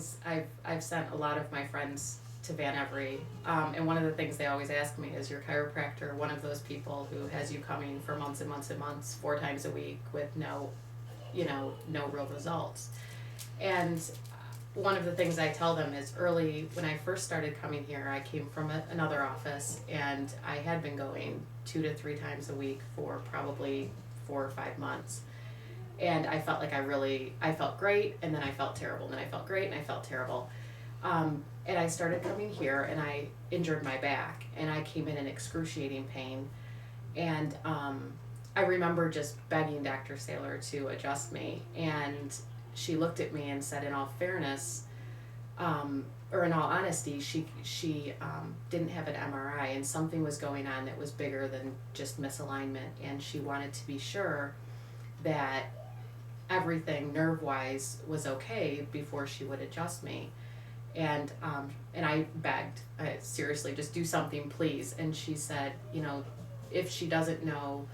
things I've sent a lot of my friends to Van Every, and one of the things they always ask me is, your chiropractor one of those people who has you coming for months and months and months, 4 times a week with no, no real results? And one of the things I tell them is, early when I first started coming here, I came from another office, and I had been going 2 to 3 times a week for probably 4 or 5 months. And I felt like I felt great, and then I felt terrible, and then I felt great, and I felt terrible. And I started coming here, and I injured my back, and I came in excruciating pain. And I remember just begging Dr. Saylor to adjust me, and she looked at me and said, in all fairness, or in all honesty, she didn't have an MRI, and something was going on that was bigger than just misalignment, and she wanted to be sure that everything nerve-wise was okay before she would adjust me. And I begged, seriously, just do something, please. And she said, if she doesn't know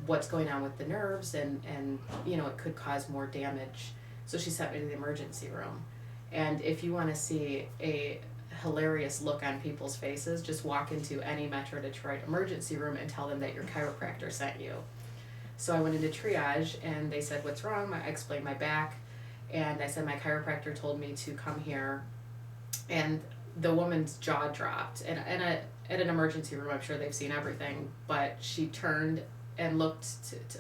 what's going on with the nerves, and it could cause more damage. So she sent me to the emergency room. And if you want to see a hilarious look on people's faces, just walk into any Metro Detroit emergency room and tell them that your chiropractor sent you. So I went into triage, and they said, what's wrong? I explained my back, and I said my chiropractor told me to come here. And the woman's jaw dropped. And at an emergency room, I'm sure they've seen everything, but she turned and looked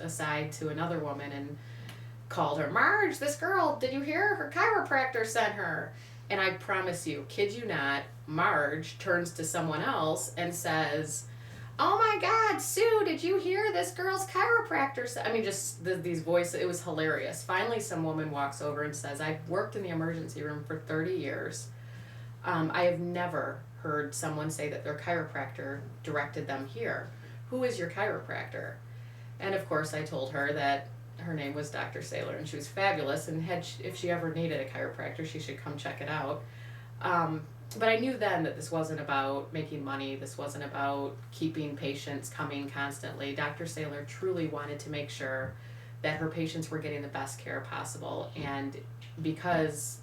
aside to another woman and called her, Marge, this girl, did you hear? Her chiropractor sent her. And I promise you, kid you not, Marge turns to someone else and says, oh my God, Sue, did you hear this girl's chiropractor? I mean, just these voices, it was hilarious. Finally, some woman walks over and says, I've worked in the emergency room for 30 years. I have never heard someone say that their chiropractor directed them here. Who is your chiropractor? And of course, I told her that her name was Dr. Saylor, and she was fabulous, and if she ever needed a chiropractor, she should come check it out. But I knew then that this wasn't about making money. This wasn't about keeping patients coming constantly. Dr. Saylor truly wanted to make sure that her patients were getting the best care possible. And because,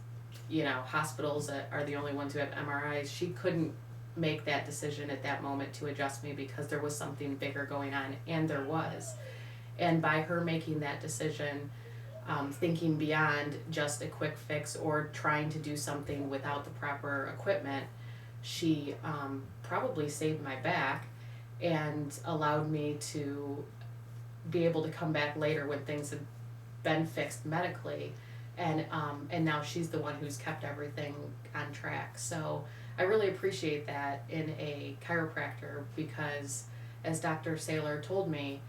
hospitals are the only ones who have MRIs, she couldn't make that decision at that moment to adjust me because there was something bigger going on, and there was. And by her making that decision, thinking beyond just a quick fix or trying to do something without the proper equipment, she probably saved my back and allowed me to be able to come back later when things had been fixed medically. And now she's the one who's kept everything on track. So I really appreciate that in a chiropractor, because as Dr. Saylor told me,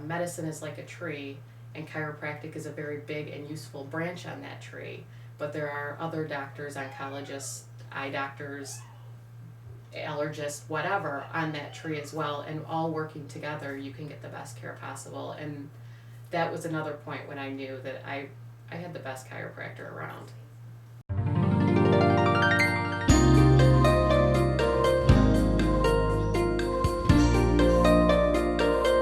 medicine is like a tree, and chiropractic is a very big and useful branch on that tree. But there are other doctors, oncologists, eye doctors, allergists, whatever, on that tree as well, and all working together, you can get the best care possible. And that was another point when I knew that I had the best chiropractor around.